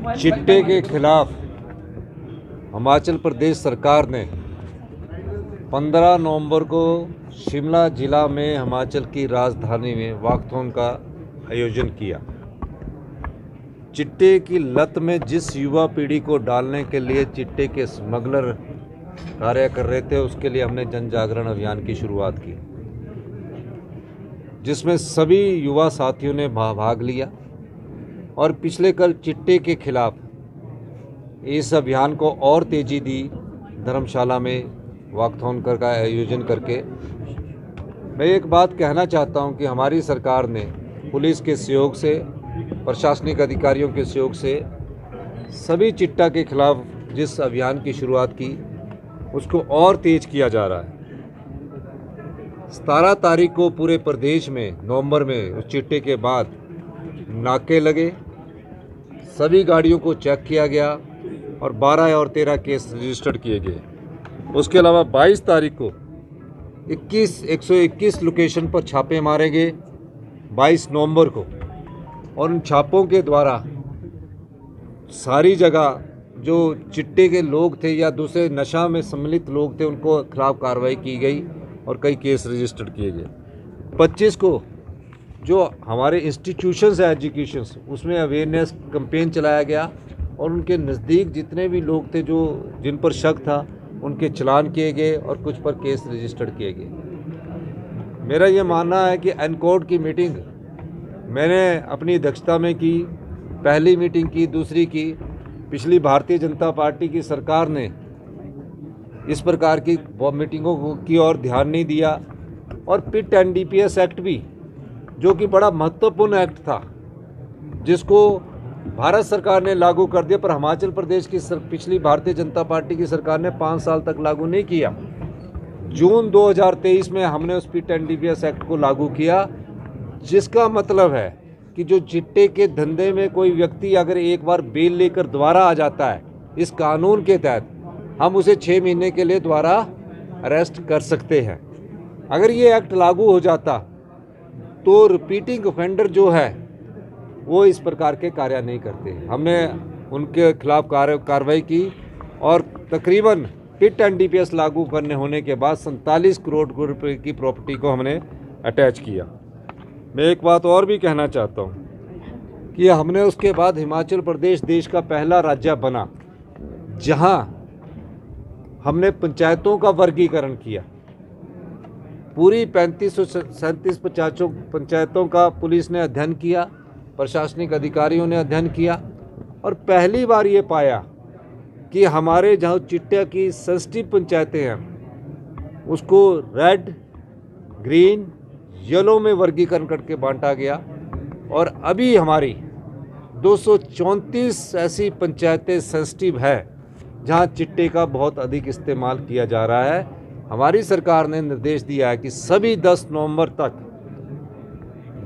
चिट्टे के खिलाफ हिमाचल प्रदेश सरकार ने 15 नवंबर को शिमला जिला में हिमाचल की राजधानी में वॉकथॉन का आयोजन किया। चिट्टे की लत में जिस युवा पीढ़ी को डालने के लिए चिट्टे के स्मगलर कार्य कर रहे थे, उसके लिए हमने जन जागरण अभियान की शुरुआत की, जिसमें सभी युवा साथियों ने भाग लिया और पिछले कल चिट्टे के खिलाफ इस अभियान को और तेज़ी दी। धर्मशाला में वॉकथॉन का आयोजन करके मैं एक बात कहना चाहता हूं कि हमारी सरकार ने पुलिस के सहयोग से, प्रशासनिक अधिकारियों के सहयोग से सभी चिट्टा के खिलाफ जिस अभियान की शुरुआत की उसको और तेज किया जा रहा है। 17 तारीख को पूरे प्रदेश में नवंबर में उस चिट्टे के बाद नाके लगे, सभी गाड़ियों को चेक किया गया और 12 और 13 केस रजिस्टर्ड किए गए। उसके अलावा 22 तारीख को 121 लोकेशन पर छापे मारे गए 22 नवंबर को, और उन छापों के द्वारा सारी जगह जो चिट्टे के लोग थे या दूसरे नशा में सम्मिलित लोग थे उनको खिलाफ कार्रवाई की गई और कई केस रजिस्टर्ड किए गए। 25 को जो हमारे इंस्टीट्यूशंस है एजुकेशंस, उसमें अवेयरनेस कैंपेन चलाया गया और उनके नज़दीक जितने भी लोग थे जो जिन पर शक था उनके चालान किए गए और कुछ पर केस रजिस्टर्ड किए गए। मेरा ये मानना है कि एनकोड की मीटिंग मैंने अपनी अध्यक्षता में की, पहली मीटिंग की, दूसरी की। पिछली भारतीय जनता पार्टी की सरकार ने इस प्रकार की मीटिंगों की ओर ध्यान नहीं दिया, और पिट एनडीपीएस एक्ट भी, जो कि बड़ा महत्वपूर्ण एक्ट था, जिसको भारत सरकार ने लागू कर दिया, पर हिमाचल प्रदेश की पिछली भारतीय जनता पार्टी की सरकार ने 5 साल तक लागू नहीं किया। जून 2023 में हमने उस पिट एनडीपीएस एक्ट को लागू किया, जिसका मतलब है कि जो चिट्टे के धंधे में कोई व्यक्ति अगर एक बार बेल लेकर दोबारा आ जाता है, इस कानून के तहत हम उसे 6 महीने के लिए दोबारा अरेस्ट कर सकते हैं। अगर ये एक्ट लागू हो जाता तो रिपीटिंग ऑफेंडर जो है वो इस प्रकार के कार्य नहीं करते। हमने उनके खिलाफ कार्रवाई की और तकरीबन पिट एनडीपीएस लागू करने होने के बाद 47 करोड़ रुपए की प्रॉपर्टी को हमने अटैच किया। मैं एक बात और भी कहना चाहता हूँ कि हमने उसके बाद हिमाचल प्रदेश देश का पहला राज्य बना जहाँ हमने पंचायतों का वर्गीकरण किया। पूरी 35-37 पंचायतों का पुलिस ने अध्ययन किया, प्रशासनिक अधिकारियों ने अध्ययन किया, और पहली बार ये पाया कि हमारे जहाँ चिट्टा की सेंसिटिव पंचायतें हैं उसको रेड, ग्रीन, येलो में वर्गीकरण करके बांटा गया, और अभी हमारी 234 ऐसी पंचायतें सेंसिटिव है जहाँ चिट्टे का बहुत अधिक इस्तेमाल किया जा रहा है। हमारी सरकार ने निर्देश दिया है कि सभी 10 नवंबर तक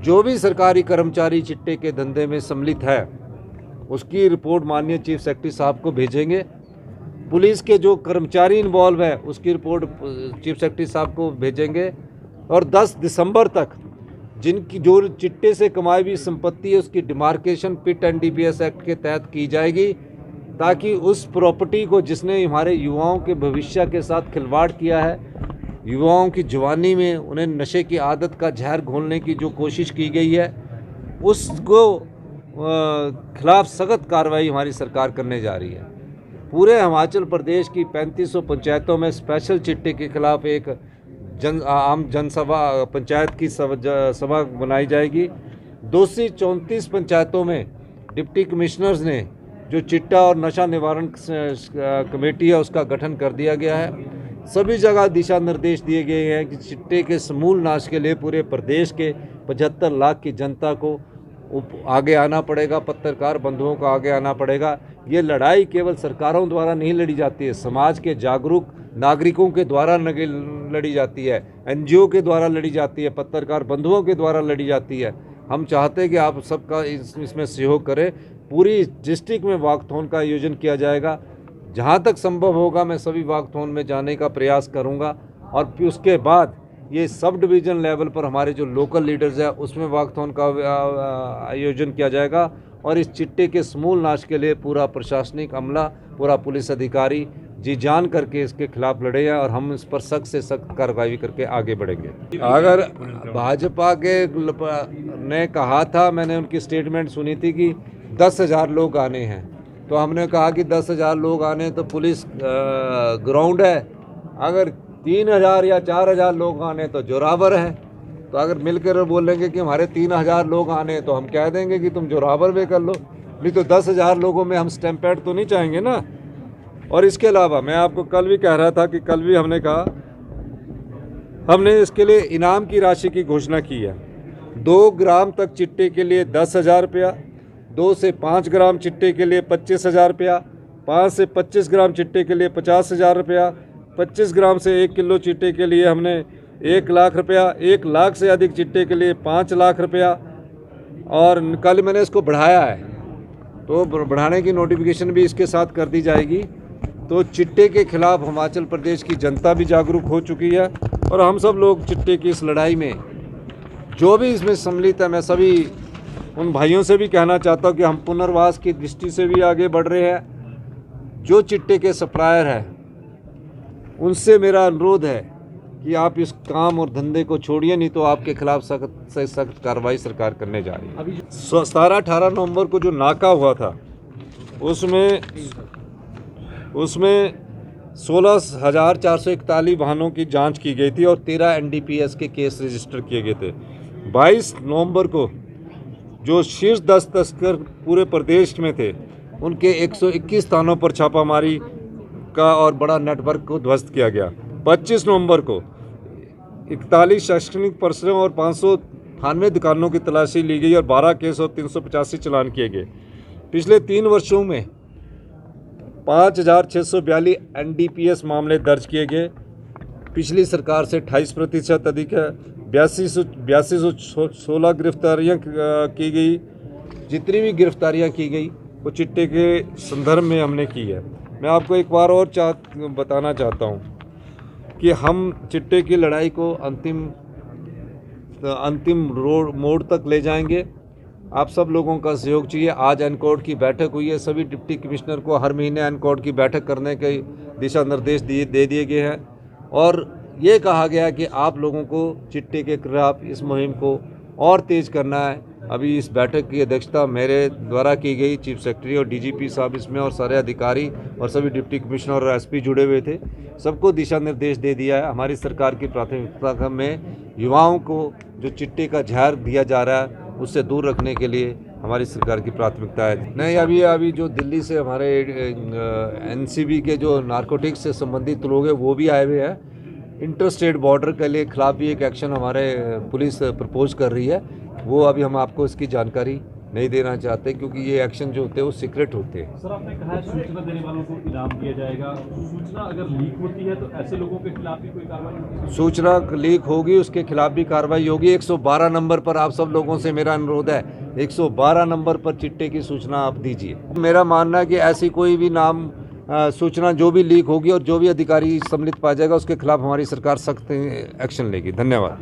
जो भी सरकारी कर्मचारी चिट्टे के धंधे में सम्मिलित है उसकी रिपोर्ट माननीय चीफ सेक्रेटरी साहब को भेजेंगे। पुलिस के जो कर्मचारी इन्वॉल्व है उसकी रिपोर्ट चीफ सेक्रेटरी साहब को भेजेंगे, और 10 दिसंबर तक जिनकी जो चिट्टे से कमाई हुई संपत्ति है उसकी डिमार्केशन पिट एनडीपीएस एक्ट के तहत की जाएगी, ताकि उस प्रॉपर्टी को जिसने हमारे युवाओं के भविष्य के साथ खिलवाड़ किया है, युवाओं की जवानी में उन्हें नशे की आदत का जहर घोलने की जो कोशिश की गई है, उसको खिलाफ सख्त कार्रवाई हमारी सरकार करने जा रही है। पूरे हिमाचल प्रदेश की 3500 पंचायतों में स्पेशल चिट्टे के खिलाफ एक आम जनसभा, पंचायत की सभा बनाई जाएगी। 234 पंचायतों में डिप्टी कमिश्नर्स ने जो चिट्टा और नशा निवारण कमेटी है उसका गठन कर दिया गया है। सभी जगह दिशा निर्देश दिए गए हैं कि चिट्टे के समूल नाश के लिए पूरे प्रदेश के 75 लाख की जनता को आगे आना पड़ेगा, पत्रकार बंधुओं को आगे आना पड़ेगा। ये लड़ाई केवल सरकारों द्वारा नहीं लड़ी जाती है, समाज के जागरूक नागरिकों के द्वारा लड़ी जाती है, एनजीओ के द्वारा लड़ी जाती है, पत्रकार बंधुओं के द्वारा लड़ी जाती है। हम चाहते हैं कि आप सबका इसमें सहयोग करें। पूरी डिस्ट्रिक्ट में वॉकथॉन का आयोजन किया जाएगा। जहाँ तक संभव होगा मैं सभी वॉकथॉन में जाने का प्रयास करूँगा, और फिर उसके बाद ये सब डिवीज़न लेवल पर हमारे जो लोकल लीडर्स हैं उसमें वॉकथॉन का आयोजन किया जाएगा। और इस चिट्टे के समूल नाश के लिए पूरा प्रशासनिक अमला, पूरा पुलिस अधिकारी जी जान करके इसके खिलाफ लड़े हैं और हम इस पर सख्त से सख्त कार्रवाई करके आगे बढ़ेंगे। अगर भाजपा के ने कहा था, मैंने उनकी स्टेटमेंट सुनी थी कि 10,000 लोग आने हैं, तो हमने कहा कि 10,000 लोग आने तो पुलिस ग्राउंड है, अगर 3,000 या 4,000 लोग आने तो जोरावर है। तो अगर मिलकर बोलेंगे कि हमारे 3,000 लोग आने तो हम कह देंगे कि तुम जोरावर भी कर लो, नहीं तो 10,000 लोगों में हम स्टैम्पेड तो नहीं चाहेंगे ना। और इसके अलावा मैं आपको कल भी कह रहा था कि कल भी हमने कहा, हमने इसके लिए इनाम की राशि की घोषणा की है। 2 ग्राम तक चिट्टे के लिए 10,000 रुपया, 2 से 5 ग्राम चिट्टे के लिए 25,000 रुपया, 5 से 25 ग्राम चिट्टे के लिए 50,000 रुपया, 25 ग्राम से 1 किलो चिट्टे के लिए हमने 1 लाख रुपया, 1 लाख से अधिक चिट्टे के लिए 5 लाख रुपया, और कल मैंने इसको बढ़ाया है, तो बढ़ाने की नोटिफिकेशन भी इसके साथ कर दी जाएगी। तो चिट्टे के खिलाफ हिमाचल प्रदेश की जनता भी जागरूक हो चुकी है और हम सब लोग चिट्टे की इस लड़ाई में जो भी इसमें सम्मिलित है, मैं सभी उन भाइयों से भी कहना चाहता हूँ कि हम पुनर्वास की दृष्टि से भी आगे बढ़ रहे हैं। जो चिट्टे के सप्लायर हैं उनसे मेरा अनुरोध है कि आप इस काम और धंधे को छोड़िए, नहीं तो आपके खिलाफ सख्त से सख्त कार्रवाई सरकार करने जा रही है। अभी 17-18 नवंबर को जो नाका हुआ था उसमें 16,441 वाहनों की जांच की गई थी और 13 NDPS के केस रजिस्टर किए गए थे। 22 नवंबर को जो शीर्ष 10 तस्कर पूरे प्रदेश में थे उनके 121 स्थानों पर छापामारी का और बड़ा नेटवर्क को ध्वस्त किया गया। 25 नवंबर को 41 शैक्षणिक परिसरों और 598 दुकानों की तलाशी ली गई और 12 केस और 385 चालान किए गए। पिछले 3 वर्षों में 5,642 NDPS मामले दर्ज किए गए, पिछली सरकार से 28% अधिक है। 8216 गिरफ्तारियाँ की गई। जितनी भी गिरफ्तारियाँ की गई वो चिट्टे के संदर्भ में हमने की है। मैं आपको एक बार और बताना चाहता हूँ कि हम चिट्टे की लड़ाई को अंतिम मोड़ तक ले जाएंगे। आप सब लोगों का सहयोग चाहिए। आज एनकोड की बैठक हुई है, सभी डिप्टी कमिश्नर को हर महीने एनकोड की बैठक करने के दिशा निर्देश दे दिए गए हैं और ये कहा गया कि आप लोगों को चिट्टे के खिलाफ इस मुहिम को और तेज़ करना है। अभी इस बैठक की अध्यक्षता मेरे द्वारा की गई, चीफ सेक्रेटरी और DGP साहब इसमें और सारे अधिकारी और सभी डिप्टी कमिश्नर और SP जुड़े हुए थे। सबको दिशा निर्देश दे दिया है। हमारी सरकार की प्राथमिकता में युवाओं को जो चिट्टे का जहर दिया जा रहा है उससे दूर रखने के लिए हमारी सरकार की प्राथमिकता है। नहीं, अभी जो दिल्ली से हमारे NCB के जो नारकोटिक्स से संबंधित लोग हैं वो भी आए हुए हैं। इंटर स्टेट बॉर्डर के लिए खिलाफ भी एक एक्शन हमारे पुलिस प्रपोज कर रही है। वो अभी हम आपको इसकी जानकारी नहीं देना चाहते क्योंकि ये एक्शन जो होते हैं वो सीक्रेट होते हैं। सर, आपने कहा है सूचना देने वालों को इनाम दिया जाएगा। सूचना अगर लीक होती है तो ऐसे लोगों के खिलाफ भी कोई कार्रवाई होगी? सूचना लीक होगी, उसके खिलाफ भी कार्रवाई होगी। 112 नंबर पर आप सब लोगों से मेरा अनुरोध है, 112 नंबर पर चिट्टे की सूचना आप दीजिए। मेरा मानना है कि ऐसी कोई भी सूचना जो भी लीक होगी और जो भी अधिकारी सम्मिलित पाया जाएगा उसके खिलाफ हमारी सरकार सख्त एक्शन लेगी। धन्यवाद।